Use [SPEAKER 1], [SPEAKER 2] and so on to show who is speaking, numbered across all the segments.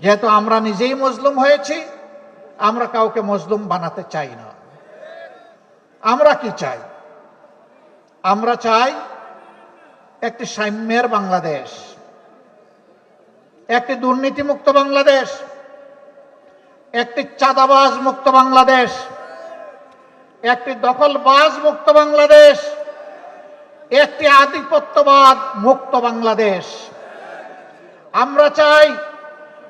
[SPEAKER 1] যেহেতু আমরা নিজেই মজলুম হয়েছি, আমরা কাউকে মজলুম বানাতে চাই না। আমরা কি চাই? আমরা চাই একটি সাম্যের বাংলাদেশ, একটি দুর্নীতিমুক্ত বাংলাদেশ, একটি চাঁদাবাজ মুক্ত বাংলাদেশ, একটি দখলবাজ মুক্ত বাংলাদেশ, একটি আধিপত্যবাদ মুক্ত বাংলাদেশ। আমরা চাই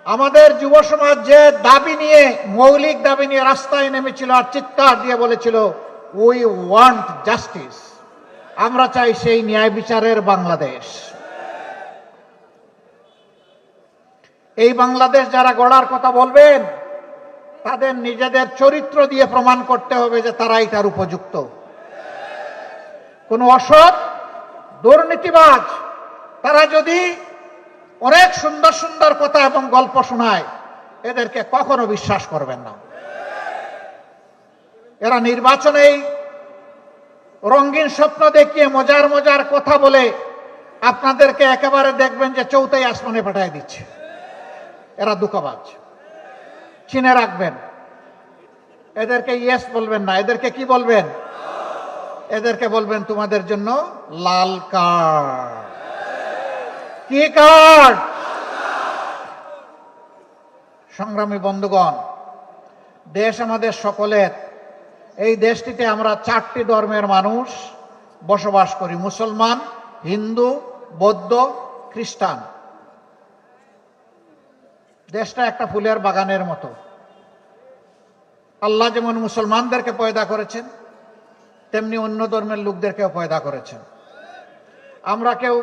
[SPEAKER 1] আমাদের যুব সমাজ যে দাবি নিয়ে, মৌলিক দাবি নিয়ে রাস্তায় নেমেছিল আর চিৎকার দিয়ে বলেছিল উই ওয়ান্ট জাস্টিস, আমরা চাই সেই ন্যায় বিচারের বাংলাদেশ। এই বাংলাদেশ যারা গড়ার কথা বলবেন, তাদের নিজেদের চরিত্র দিয়ে প্রমাণ করতে হবে যে তারা এটার উপযুক্ত। কোন অসৎ দুর্নীতিবাজ তারা যদি অনেক সুন্দর সুন্দর কথা এবং গল্প শোনায়, এদেরকে কখনো বিশ্বাস করবেন না। এরা নির্বাচনেই রঙিন স্বপ্ন দেখিয়ে মজার মজার কথা বলে আপনাদেরকে একেবারে দেখবেন যে চৌথাই আসমানে পাঠিয়ে দিচ্ছে। এরা দুঃখবাজ, চিনে রাখবেন। এদেরকে ইয়েস বলবেন না, এদেরকে কি বলবেন? এদেরকে বলবেন তোমাদের জন্য লাল কার্ড। কি কার্ড? সংগ্রামী বন্ধুগণ, দেশ আমাদের সকলের। এই দেশটিতে আমরা 4টি ধর্মের মানুষ বসবাস করি: মুসলমান, হিন্দু, বৌদ্ধ, খ্রিস্টান। দেশটা একটা ফুলের বাগানের মতো। আল্লাহ যেমন মুসলমানদেরকে পয়দা করেছেন, তেমনি অন্য ধর্মের লোকদেরকেও পয়দা করেছেন। আমরা কেউ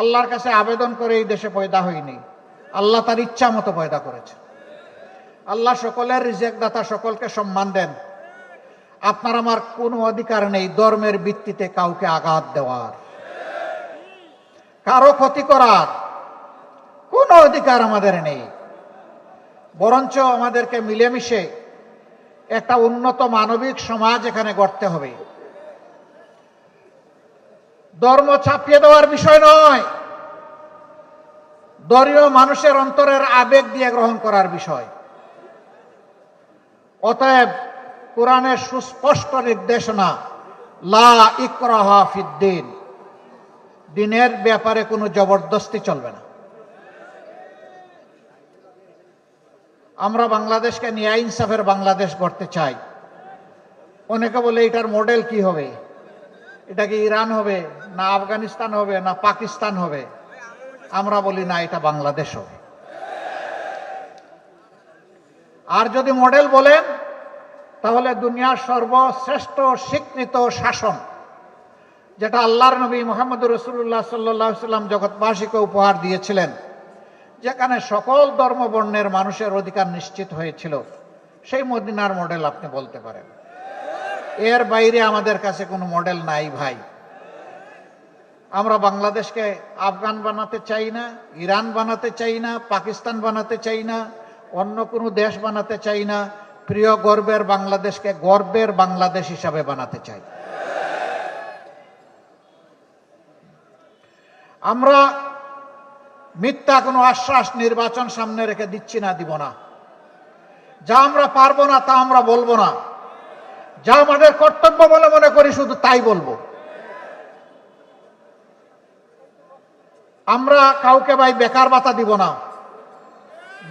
[SPEAKER 1] আল্লাহর কাছে আবেদন করে এই দেশে পয়দা হইনি, আল্লাহ তার ইচ্ছা মতো পয়দা করেছেন। আল্লাহ সকলের রিজেক দাতা, সকলকে সম্মান দেন। আপনার আমার কোনো অধিকার নেই ধর্মের ভিত্তিতে কাউকে আঘাত দেওয়ার, কারো ক্ষতি করার কোনো অধিকার আমাদের নেই। বরঞ্চ আমাদেরকে মিলেমিশে একটা উন্নত মানবিক সমাজ এখানে গড়তে হবে। ধর্ম ছাপিয়ে দেওয়ার বিষয় নয়, ধর্মীয় মানুষের অন্তরের আবেগ দিয়ে গ্রহণ করার বিষয়। অতএব কোরআনের সুস্পষ্ট নির্দেশনা, লা ইকরাহা ফিদ্দিন, দিনের ব্যাপারে কোনো জবরদস্তি চলবে না। আমরা বাংলাদেশকে ন্যায় ইনসাফের বাংলাদেশ গড়তে চাই। অনেকে বলে এটার মডেল কি হবে? এটা কি ইরান হবে, না আফগানিস্তান হবে, না পাকিস্তান হবে? আমরা বলি না, এটা বাংলাদেশ হবে। আর যদি মডেল বলেন, তাহলে দুনিয়ার সর্বশ্রেষ্ঠ স্বীকৃত শাসন, যেটা আল্লাহর নবী মুহাম্মদ রাসূলুল্লাহ সাল্লাল্লাহু আলাইহি সাল্লাম জগৎবাসীকে উপহার দিয়েছিলেন, যেখানে সকল ধর্মবর্ণের মানুষের অধিকার নিশ্চিত হয়েছিল, সেই মদিনার মডেল আপনি বলতে পারেন। এর বাইরে আমাদের কাছে কোনো মডেল নাই ভাই। আমরা বাংলাদেশকে আফগান বানাতে চাই না, ইরান বানাতে চাই না, পাকিস্তান বানাতে চাই না, অন্য কোনো দেশ বানাতে চাই না। প্রিয় গর্বের বাংলাদেশকে গর্বের বাংলাদেশ হিসাবে বানাতে চাই। আমরা মিথ্যা কোনো আশ্বাস নির্বাচন সামনে রেখে দিচ্ছি না, দিব না। যা আমরা পারবো না তা আমরা বলবো না, যা আমাদের কর্তব্য বলে মনে করি শুধু তাই বলবো। আমরা কাউকে ভাই বেকার ভাতা দিব না।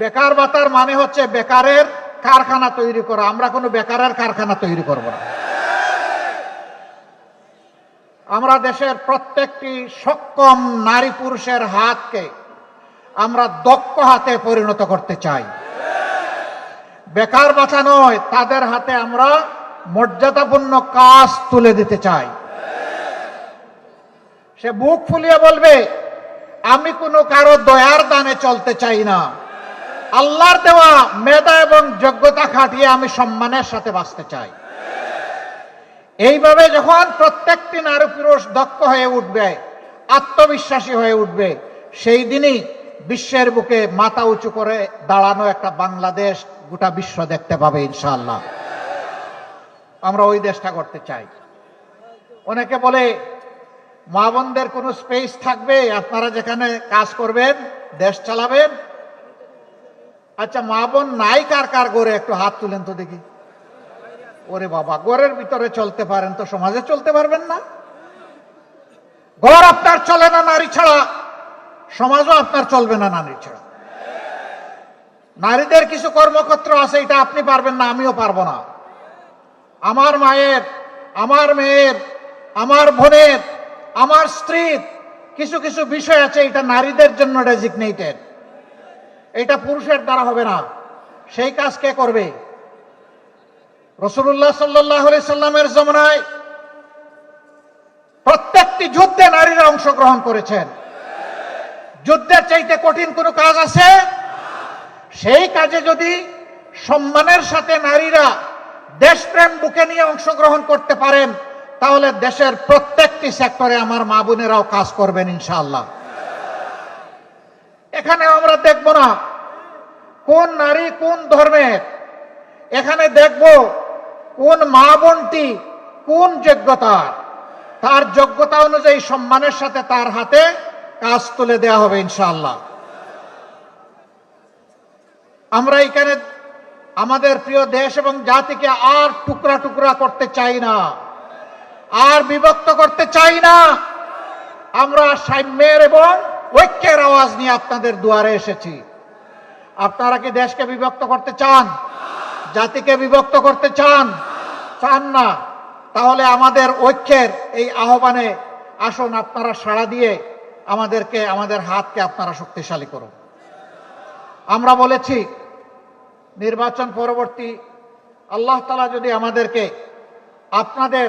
[SPEAKER 1] বেকার ভাতার মানে হচ্ছে বেকারের কারখানা তৈরি করা। আমরা কোনো বেকারের কারখানা তৈরি করব না। আমরা দেশের প্রত্যেকটি সক্ষম নারী পুরুষের হাতকে আমরা দক্ষ হাতে পরিণত করতে চাই। বেকার ভাতা নয়, তাদের হাতে আমরা মর্যাদাপূর্ণ কাজ তুলে দিতে চাই। সে বুক ফুলিয়ে বলবে, আমি কোনো কারো দয়ার দানে চলতে চাই না, আল্লাহর দেওয়া মেধা এবং যোগ্যতা খাটিয়ে আমি সম্মানের সাথে বাঁচতে চাই। এইভাবে যখন প্রত্যেকটি নারী পুরুষ দক্ষ হয়ে উঠবে, আত্মবিশ্বাসী হয়ে উঠবে, সেই দিনই বিশ্বের বুকে মাথা উঁচু করে দাঁড়ানো একটা বাংলাদেশ গোটা বিশ্ব দেখতে পাবে ইনশাআল্লাহ। আমরা ওই দেশটা করতে চাই। অনেকে বলে মা বোনদের কোনো স্পেস থাকবে, আপনারা যেখানে কাজ করবেন, দেশ চালাবেন? আচ্ছা, মা বোন নাই কার কার গড়ে একটু হাত তুলেন তো দেখি। ওরে বাবা, ঘরের ভিতরে চলতে পারেন তো সমাজে চলতে পারবেন না? ঘর আপনার চলে না নারী ছাড়া, সমাজও আপনার চলবে না নারী ছাড়া। নারীদের কিছু কর্মক্ষেত্র আছে, এটা আপনি পারবেন না, আমিও পারবো না। আমার মায়ের, আমার মেয়ের, আমার বোনের, আমার স্ত্রীর কিছু কিছু বিষয় আছে, এটা নারীদের জন্য ডেজিগনেটেড, এটা পুরুষের দ্বারা হবে না। সেই কাজ কে করবে? রাসূলুল্লাহ সাল্লাল্লাহু আলাইহি সাল্লামের জমানায় প্রত্যেকটি যুদ্ধে নারীরা অংশগ্রহণ করেছেন। যুদ্ধের চাইতে কঠিন কোনো কাজ আছে? সেই কাজে যদি সম্মানের সাথে নারীরা দেশপ্রেম বুকে নিয়ে অংশগ্রহণ করতে পারেন, তাহলে দেশের প্রত্যেকটি সেক্টরে আমার মা বোনেরাও কাজ করবেন ইনশাআল্লাহ। এখানে আমরা দেখব না কোন নারী কোন ধর্মের, এখানে দেখব কোন মা বোনটি কোন যোগ্যতার, তার যোগ্যতা অনুযায়ী সম্মানের সাথে তার হাতে কাজ তুলে দেওয়া হবে ইনশাআল্লাহ। আমরা এখানে আমাদের প্রিয় দেশ এবং জাতিকে আর টুকরা টুকরা করতে চাই না, আর বিভক্ত করতে চাই না। আমরা সাম্যের এবং ঐক্যের আওয়াজ নিয়ে আপনাদের দুয়ারে এসেছি। আপনারা কি দেশকে বিভক্ত করতে চান? জাতিকে বিভক্ত করতে চান? চান না? তাহলে আমাদের ঐক্যের এই আহ্বানে আসুন, আপনারা সাড়া দিয়ে আমাদেরকে, আমাদের হাতকে আপনারা শক্তিশালী করুন। আমরা বলেছি নির্বাচন পরবর্তী আল্লাহ তাআলা যদি আমাদেরকে আপনাদের,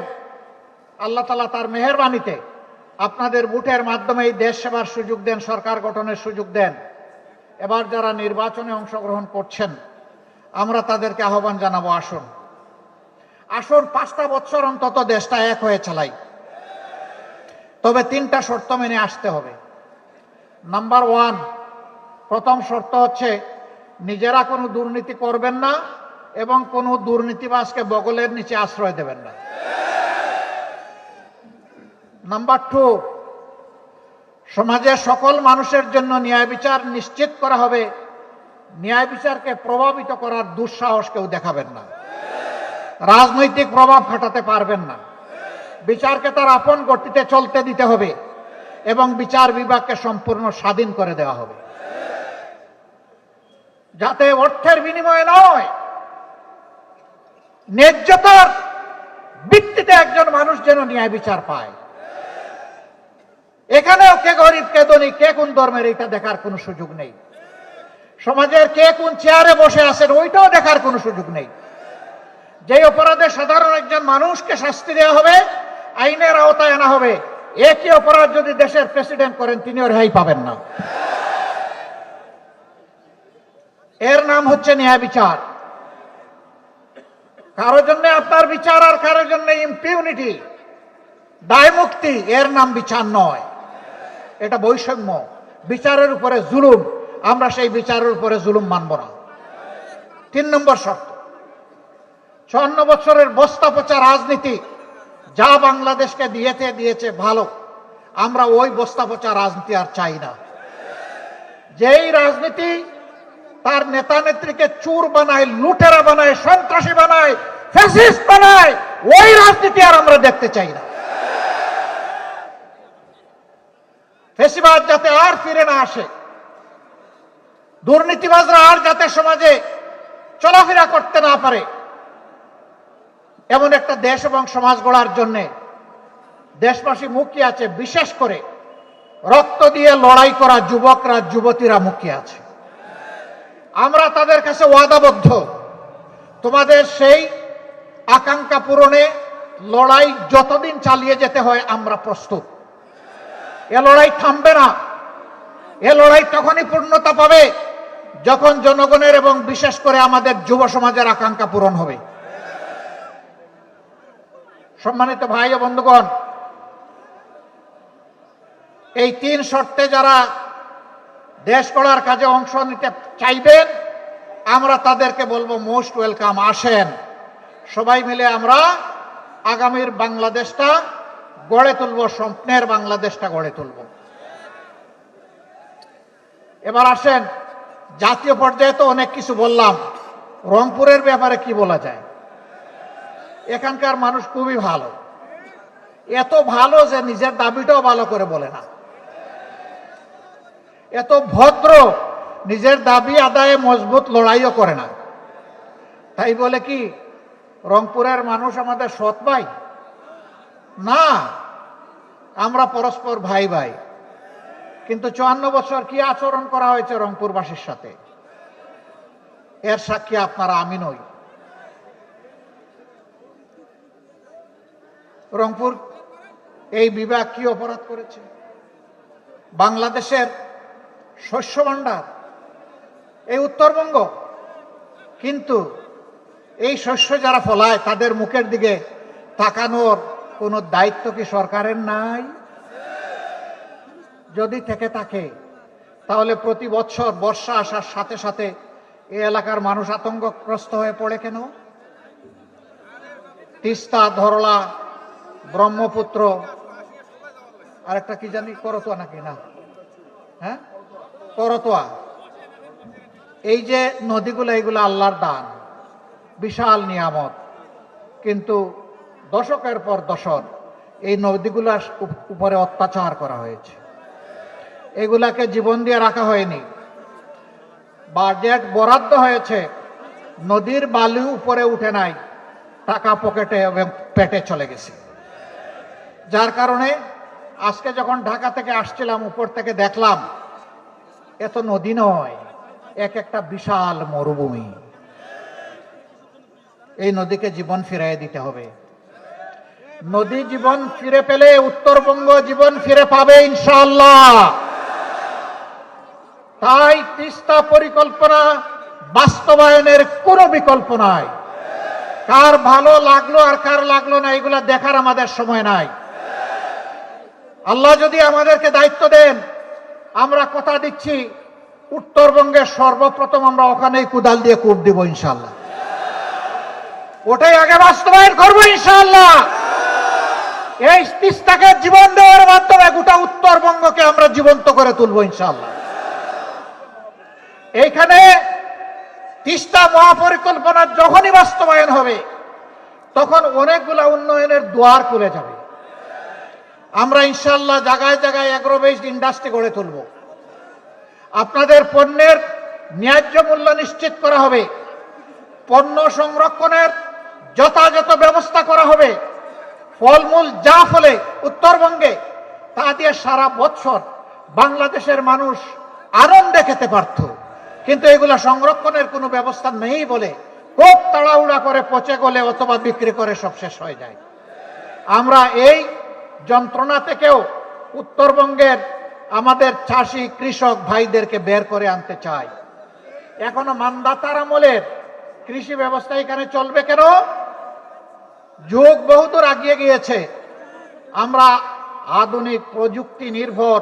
[SPEAKER 1] আল্লাহ তাআলা তার মেহেরবানিতে আপনাদের ভোটের মাধ্যমে এই দেশ সেবার সুযোগ দেন, সরকার গঠনের সুযোগ দেন, এবার যারা নির্বাচনে অংশগ্রহণ করছেন আমরা তাদেরকে আহ্বান জানাবো, আসুন আসুন 5টা বছর অন্তত দেশটা এক হয়ে চালাই। তবে 3টা শর্ত মেনে আসতে হবে। নাম্বার 1, প্রথম শর্ত হচ্ছে নিজেরা কোনো দুর্নীতি করবেন না এবং কোনো দুর্নীতিবাজকে বগলের নিচে আশ্রয় দেবেন না। নাম্বার 2, সমাজের সকল মানুষের জন্য ন্যায় বিচার নিশ্চিত করা হবে। ন্যায় বিচারকে প্রভাবিত করার দুঃসাহস কেউ দেখাবেন না, রাজনৈতিক প্রভাব খাটাতে পারবেন না। বিচারকে তার আপন গতিতে চলতে দিতে হবে এবং বিচার বিভাগকে সম্পূর্ণ স্বাধীন করে দেওয়া হবে, যাতে অর্থের বিনিময়ে নয়, ন্যায্যতার ভিত্তিতে একজন মানুষ যেন ন্যায় বিচার পায়। এখানেও কে গরিব কে ধনী, কে কোন ধর্মের, এটা দেখার কোনো সুযোগ নেই। সমাজের কে কোন চেয়ারে বসে আছেন ওইটাও দেখার কোনো সুযোগ নেই। যে অপরাধে সাধারণ একজন মানুষকে শাস্তি দেওয়া হবে, আইনের আওতায় আনা হবে, একই অপরাধ যদি দেশের প্রেসিডেন্ট করেন তিনিও রেহাই পাবেন না। এর নাম হচ্ছে ন্যায় বিচার। কারো জন্য আপনার বিচার আর কারো জন্য ইম্পিউনিটি, দায় মুক্তি, এর নাম বিচার নয়, এটা বৈষম্য, বিচারের উপরে জুলুম। আমরা সেই বিচারের উপরে জুলুম মানব না। 3 নম্বর শর্ত, 54 বছরের বস্তা পচা রাজনীতি যা বাংলাদেশকে দিয়েছে ভালো, আমরা ওই বস্তা পচা রাজনীতি আর চাই না। যেই রাজনীতি তার নেতা নেত্রীকে চোর বানায়, লুটেরা বানায়, সন্ত্রাসী বানায়, ফ্যাসিস্ট বানায়, ওই রাজনীতি আর আমরা দেখতে চাই না। ফ্যাসিবাদ যাতে আর ফিরে না আসে, দুর্নীতিবাজরা আর যাতে সমাজে চলাফেরা করতে না পারে, এমন একটা দেশ এবং সমাজ গড়ার জন্য দেশবাসী মুখিয়ে আছে। বিশেষ করে রক্ত দিয়ে লড়াই করা যুবকরা, যুবতীরা মুখিয়ে আছে। আমরা তাদের কাছে ওয়াদাবদ্ধ, তোমাদের সেই আকাঙ্ক্ষা পূরণে লড়াই যতদিন চালিয়ে যেতে হয় আমরা প্রস্তুত। এ লড়াই থামবে না। এ লড়াই তখনই পূর্ণতা পাবে যখন জনগণের এবং বিশেষ করে আমাদের যুব সমাজের আকাঙ্ক্ষা পূরণ হবে। সম্মানিত ভাই ও বন্ধুগণ, এই 3 শর্তে যারা দেশ গড়ার কাজে অংশ নিতে চাইবেন আমরা তাদেরকে বলবো মোস্ট ওয়েলকাম, আসেন। সবাই মিলে আমরা আগামীর বাংলাদেশটা গড়ে তুলব, স্বপ্নের বাংলাদেশটা গড়ে তুলব। এবার আসেন জাতীয় পর্যায়ে তো অনেক কিছু বললাম, রংপুরের ব্যাপারে কি বলা যায়? এখানকার মানুষ খুবই ভালো, এত ভালো যে নিজের দাবিটাও ভালো করে বলে না, এত ভদ্র নিজের দাবি আদায়ে মজবুত লড়াইও করে না। তাই বলে কি রংপুরের মানুষ আমাদের সৎ ভাই? না, আমরা পরস্পর ভাই ভাই। কিন্তু 54 বছর কি আচরণ করা হয়েছে রংপুরবাসীর সাথে, এর সাক্ষী আপনারা, আমি নই। রংপুর এই বিভাগ কি অপরাধ করেছে? বাংলাদেশের শস্য ভাণ্ডার এই উত্তরবঙ্গ, কিন্তু এই শস্য যারা ফলায় তাদের মুখের দিকে তাকানোর কোনো দায়িত্ব কি সরকারের নাই? যদি থেকে থাকে তাহলে প্রতি বছর বর্ষা আসার সাথে সাথে এই এলাকার মানুষ আতঙ্কগ্রস্ত হয়ে পড়ে কেন? তিস্তা, ধরলা, ব্রহ্মপুত্র, আর একটা কি জানি, করতোয়া নাকি না, হ্যাঁ করতোয়া, এই যে নদীগুলো, এইগুলো আল্লাহর দান, বিশাল নিয়ামত, কিন্তু দশকের পর দশক এই নদীগুলোর উপরে অত্যাচার করা হয়েছে, এগুলাকে জীবন দিয়ে রাখা হয়নি। বাজেট বরাদ্দ হয়েছে, নদীর বালু উপরে উঠে নাই, টাকা পকেটে এবং পেটে চলে গেছে। যার কারণে আজকে যখন ঢাকা থেকে আসছিলাম, উপর থেকে দেখলাম এত নদী নয়, এক একটা বিশাল মরুভূমি। এই নদীকে জীবন ফিরিয়ে দিতে হবে। নদী জীবন ফিরে পেলে উত্তরবঙ্গ জীবন ফিরে পাবে ইনশাআল্লাহ। তাই তিস্তা পরিকল্পনা বাস্তবায়নের কোনো বিকল্প নাই। কার ভালো লাগলো আর কার লাগলো না এগুলা দেখার আমাদের সময় নাই। আল্লাহ যদি আমাদেরকে দায়িত্ব দেন, আমরা কথা দিচ্ছি উত্তরবঙ্গের সর্বপ্রথম আমরা ওখানেই কুদাল দিয়ে কূপ দিব ইনশাআল্লাহ। ওটাই আগে বাস্তবায়ন করবো ইনশাআল্লাহ। এই তিস্তাকে জীবন দেওয়ার মাধ্যমে গোটা উত্তরবঙ্গকে আমরা জীবন্ত করে তুলবো ইনশাআল্লাহ। এইখানে তিস্তা মহাপরিকল্পনা যখনই বাস্তবায়ন হবে তখন অনেকগুলা উন্নয়নের দুয়ার খুলে যাবে। আমরা ইনশাআল্লাহ জায়গায় জায়গায় এগ্রো বেসড ইন্ডাস্ট্রি গড়ে তুলব। আপনাদের পণ্যের ন্যায্য মূল্য নিশ্চিত করা হবে, পণ্য সংরক্ষণের যথাযথ ব্যবস্থা করা হবে। ফলমূল যা ফলে উত্তরবঙ্গে তা দিয়ে সারা বছর বাংলাদেশের মানুষ আনন্দে খেতে পারত, কিন্তু এগুলা সংরক্ষণের কোনো ব্যবস্থা নেই বলে খুব তাড়াহুড়া করে পচে গলে অথবা বিক্রি করে সব শেষ হয়ে যায়। আমরা এই যন্ত্রণা থেকেও উত্তরবঙ্গের আমাদের চাষি কৃষক ভাইদেরকে বের করে আনতে চাই। এখনো মান্দাতার আমলের কৃষি ব্যবস্থা এখানে চলবে কেন? যুগ বহুদূর এগিয়ে গিয়েছে। আমরা আধুনিক প্রযুক্তি নির্ভর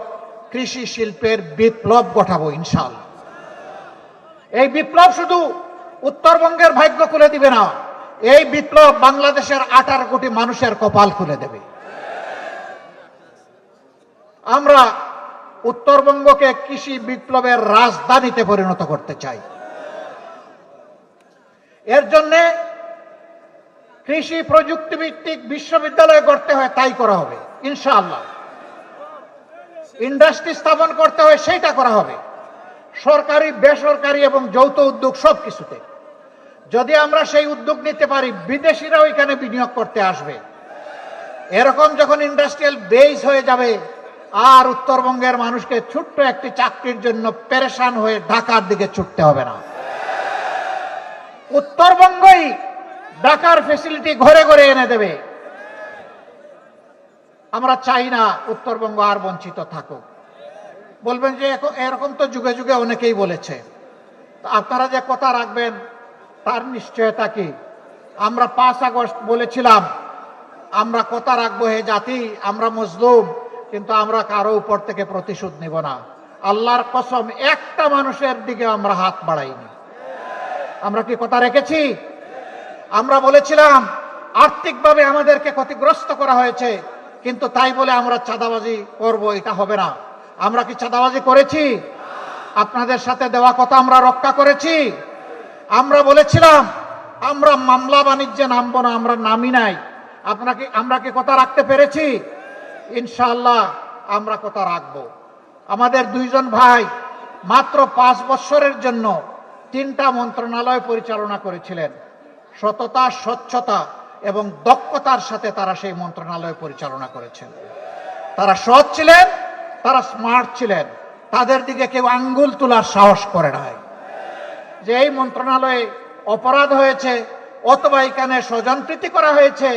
[SPEAKER 1] কৃষি শিল্পের বিপ্লব ঘটাবো ইনশাআল্লাহ। এই বিপ্লব শুধু উত্তরবঙ্গের ভাগ্য খুলে দিবে না, এই বিপ্লব বাংলাদেশের 18 কোটি মানুষের কপাল খুলে দেবে। আমরা উত্তরবঙ্গকে কৃষি বিপ্লবের রাজধানীতে পরিণত করতে চাই। এর জন্য কৃষি প্রযুক্তি ভিত্তিক বিশ্ববিদ্যালয় করতে হয়, তাই করা হবে ইনশাআল্লাহ। ইন্ডাস্ট্রি স্থাপন করতে হয়, সেইটা করা হবে। সরকারি, বেসরকারি এবং যৌথ উদ্যোগ সব কিছুতে যদি আমরা সেই উদ্যোগ নিতে পারি, বিদেশিরাও এখানে বিনিয়োগ করতে আসবে। এরকম যখন ইন্ডাস্ট্রিয়াল বেস হয়ে যাবে, আর উত্তরবঙ্গের মানুষকে ছোট্ট একটি চাকরির জন্য পেরেশান হয়ে ঢাকার দিকে ছুটতে হবে না। উত্তরবঙ্গই ঢাকার ফ্যাসিলিটি ঘরে ঘরে এনে দেবে। আমরা চাই না উত্তরবঙ্গ আর বঞ্চিত থাকুক। বলবেন যে এরকম তো যুগে যুগে অনেকেই বলেছে, আপনারা যে কথা রাখবেন তার নিশ্চয়তা কি? আমরা 5 আগস্ট বলেছিলাম আমরা কথা রাখবো, হে জাতি আমরা মজলুম, কিন্তু আমরা কারো উপর থেকে প্রতিশোধ নিব না। আল্লাহর কসম, একটা মানুষের দিকে আমরা হাত বাড়াইনি। আমরা কি কথা রেখেছি? আমরা বলেছিলাম আর্থিকভাবে আমাদেরকে ক্ষতিগ্রস্ত করা হয়েছে, কিন্তু তাই বলে আমরা চাঁদাবাজি করব, এটা হবে না। আমরা কি চাঁদাবাজি করেছি? আপনাদের সাথে দেওয়া কথা আমরা রক্ষা করেছি। আমরা বলেছিলাম আমরা মামলা বাণিজ্যে নামবো না, আমরা নামি নাই। আমরা কি কথা রাখতে পেরেছি? ইনশাআল্লাহ আমরা কথা রাখবো। আমাদের দুইজন ভাই মাত্র 5 বছরের জন্য 3টা মন্ত্রণালয় পরিচালনা করেছিলেন। সততা, স্বচ্ছতা এবং দক্ষতার সাথে তারা সেই মন্ত্রণালয় পরিচালনা করেছেন। তারা সৎ ছিলেন, তারা স্মার্ট ছিলেন। তাদের দিকে কেউ আঙ্গুল তোলার সাহস করে নাই। যে এই মন্ত্রণালয়ে অপরাধ হয়েছে অথবা এখানে স্বজনপ্রীতি করা হয়েছে,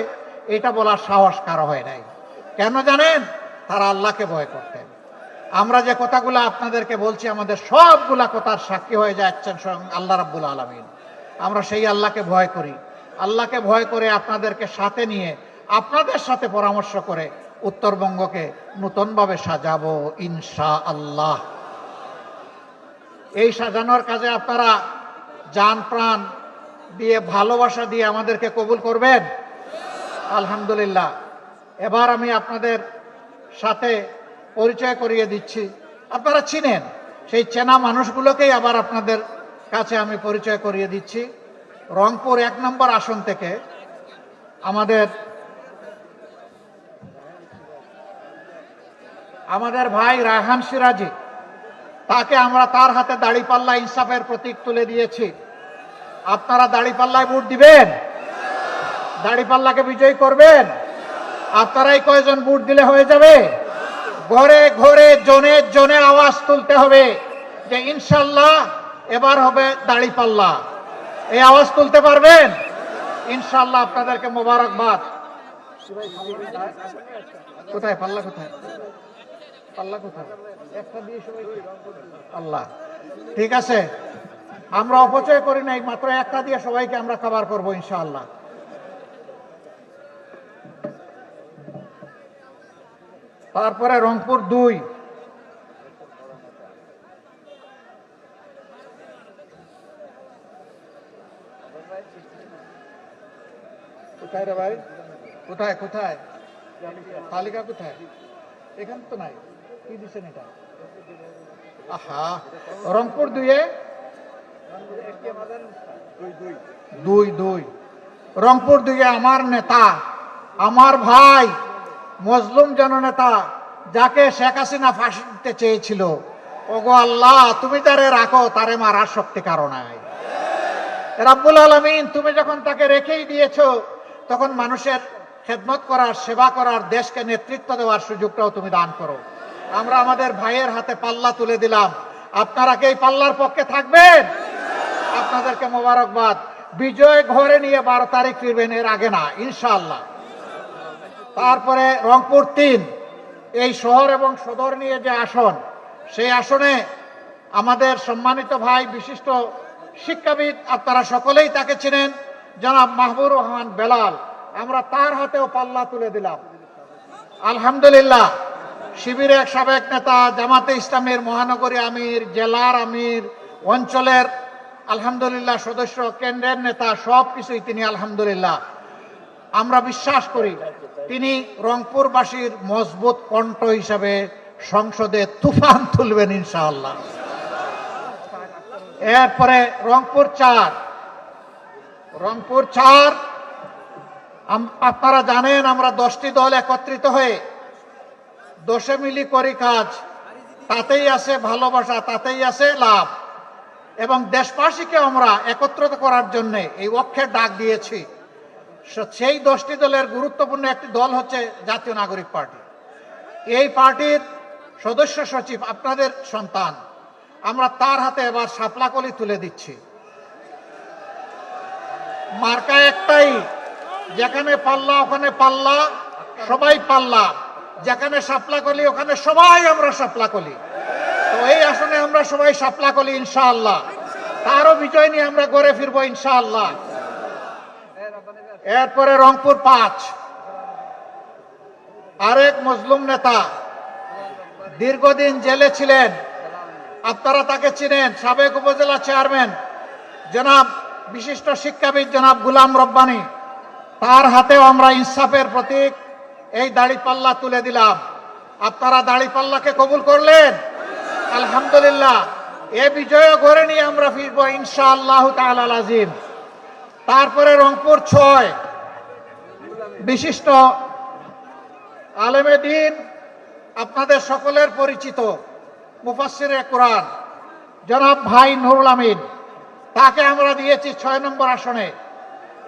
[SPEAKER 1] এটা বলার সাহস কারো হয় নাই। কেন জানেন? তারা আল্লাহকে ভয় করতেন। আমরা যে কথাগুলো আপনাদেরকে বলছি, আমাদের সবগুলা কথার সাক্ষী হয়ে যাচ্ছেন স্বয়ং আল্লাহ রাব্বুল আলামিন। আমরা সেই আল্লাহকে ভয় করি। আল্লাহকে ভয় করে আপনাদেরকে সাথে নিয়ে, আপনাদের সাথে পরামর্শ করে উত্তরবঙ্গকে নতুনভাবে সাজাবো ইনশাআল্লাহ। এই সাজানোর কাজে আপনারা জান প্রাণ দিয়ে, ভালোবাসা দিয়ে আমাদেরকে কবুল করবেন। আলহামদুলিল্লাহ। এবার আমি আপনাদের সাথে পরিচয় করিয়ে দিচ্ছি। আপনারা চিনেন, সেই চেনা মানুষগুলোকেই আবার আপনাদের কাছে আমি পরিচয় করিয়ে দিচ্ছি। রংপুর 1 নম্বর আসন থেকে আমাদের ভাই রায়হান সিরাজি, তাকে আমরা তার হাতে দাড়িপাল্লা ইনসাফের প্রতীক তুলে দিয়েছি। আপনারা দাড়িপাল্লায় ভোট দিবেন? দাড়িপাল্লাকে বিজয়ী করবেন? আপনারাই কয়জন ভোট দিলে হয়ে যাবে? ঘরে ঘরে জনে জনে আওয়াজ তুলতে হবে যে ইনশাআল্লাহ এবার হবে দাড়িপাল্লা। এই আওয়াজ তুলতে পারবেন? ইনশাআল্লাহ আপনাদেরকে মোবারকবাদ। কোথায় পাল্লা? কোথায় পাল্লা? কোথায়? একটা দিয়ে সবাই আল্লাহ। ঠিক আছে, আমরা অপচয় করি নাই, মাত্র একটা দিয়ে সবাইকে আমরা কভার করবো ইনশাআল্লাহ। তারপরে রংপুর 2, কোথায় রে ভাই? কোথায় কোথায় তালিকা? কোথায়? এখানে তো নাই। কি দিচ্ছেন এটা? আহা, রংপুর 2-এ 2 রংপুর 2-এ আমার নেতা, আমার ভাই, মজলুম জননেতা, যাকে শেখ হাসিনা ফাঁসি দিতে চেয়েছিল, ওগো আল্লাহ তুমি তারে রাখো, তারে মারার শক্তি কারো নাই। রাব্বুল আলামিন, তুমি যখন তাকে রেখেই দিয়েছো, তখন মানুষের খেদমত করার, সেবা করার, দেশকে নেতৃত্ব দেওয়ার সুযোগটাও তুমি দান করো। আমরা আমাদের ভাইয়ের হাতে পাল্লা তুলে দিলাম। আপনারা কি এই পাল্লার পক্ষে থাকবেন? আপনাদেরকে মোবারকবাদ। বিজয় ঘরে নিয়ে 12 তারিখ ফিরবেন, এর আগে না ইনশাআল্লাহ। তারপরে রংপুর 3, এই শহর এবং সদর নিয়ে যে আসন, সেই আসনে আমাদের সম্মানিত ভাই, বিশিষ্ট শিক্ষাবিদ, আপনারা সকলেই তাকে চিনেন, জনাব মাহবুব রহমান বেলাল। আমরা তার হাতেও পাল্লা তুলে দিলাম। আলহামদুলিল্লাহ। শিবিরের এক সাবেক নেতা, জামাতে ইসলামের মহানগরী আমির, জেলার আমির, অঞ্চলের আলহামদুলিল্লাহ সদস্য, কেন্দ্রের নেতা, সব কিছুই তিনি আলহামদুলিল্লাহ। আমরা বিশ্বাস করি তিনি রংপুরবাসীর মজবুত কণ্ঠ হিসাবে সংসদে তুফান তুলবেন ইনশাআল্লাহ। এরপরে রংপুর 4, আপনারা জানেন আমরা 10টি দল একত্রিত হয়ে 10 মিলি করি কাজ। তাতেই আছে ভালোবাসা, তাতেই আছে লাভ। এবং দেশবাসীকে আমরা একত্রিত করার জন্য এই অক্ষের ডাক দিয়েছি। সেই 10টি দলের গুরুত্বপূর্ণ একটি দল হচ্ছে জাতীয় নাগরিক পার্টি। এই পার্টির সদস্য সচিব আপনাদের সন্তান, আমরা তার হাতে এবার শাপলাকলি তুলে দিচ্ছি। মার্কা একটাই, যেখানে পাল্লা ওখানে পাল্লা, সবাই পাল্লা। যেখানে শাপলাকলি ওখানে সবাই আমরা শাপলাকলি। তো এই আসনে আমরা সবাই শাপলাকলি ইনশাআল্লাহ। তারও বিজয় নিয়ে আমরা ঘরে ফিরবো ইনশাআল্লাহ। এরপরে রংপুর 5, আরেক মজলুম নেতা, দীর্ঘদিন জেলে ছিলেন, আপনারা তাকে চিনেন, সাবেক উপজেলা চেয়ারম্যান জনাব বিশিষ্ট শিক্ষাবিদ জনাব গুলাম রব্বানী। তার হাতেও আমরা ইনসাফের প্রতীক এই দাড়িপাল্লা তুলে দিলাম। আপনারা দাড়িপাল্লাকে কবুল করলেন? আলহামদুলিল্লাহ। এ বিজয় ঘরে নিয়ে আমরা ফিরবো ইনশাআল্লাহ তাআলা আজিম। তারপরে রংপুর 6 বিশিষ্ট আলেমে দ্বীন, আপনাদের সকলের পরিচিত মুফাসসিরে কোরআন জনাব ভাই নুরুল আমিন, তাকে আমরা দিয়েছি 6 নম্বর আসনে।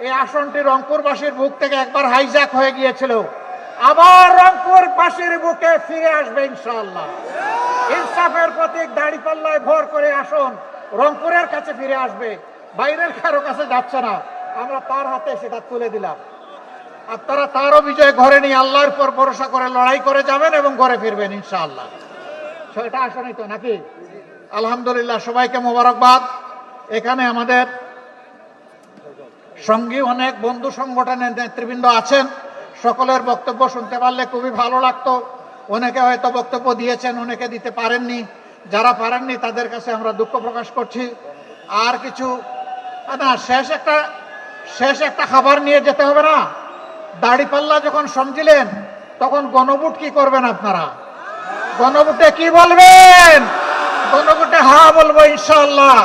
[SPEAKER 1] এই আসনটি রংপুরবাসীর বুক থেকে একবার হাইজ্যাক হয়ে গিয়েছিল, আবার রংপুরবাসীর বুকে ফিরে আসবে ইনশাআল্লাহ। ইনসাফের প্রতীক দাড়িপাল্লায় ভর করে আসন রংপুরের কাছে ফিরে আসবে, বাইরের কারো কাছে যাচ্ছে না। আমরা তার হাতে সেটা তুলে দিলাম। আপনারা তারও বিজয় ঘরে নিয়ে আল্লাহর উপর ভরসা করে লড়াই করে যাবেন এবং ঘরে ফিরবেন ইনশাআল্লাহ। 6টা আসনই তো নাকি? আলহামদুলিল্লাহ, সবাইকে মোবারকবাদ। এখানে আমাদের সঙ্গী অনেক বন্ধু সংগঠনের নেতৃবৃন্দ আছেন, সকলের বক্তব্য শুনতে পারলে খুবই ভালো লাগতো। অনেকে হয়তো বক্তব্য দিয়েছেন, অনেকে দিতে পারেননি। যারা পারেননি তাদের কাছে আমরা দুঃখ প্রকাশ করছি। আর কিছু না, শেষ একটা খাবার নিয়ে যেতে হবে না? দাড়িপাল্লা যখন সমঝিলেন তখন গণভোট কি করবেন আপনারা? গণভোটে কি বলবেন? গণভোটে হ্যাঁ বলবো ইনশাআল্লাহ।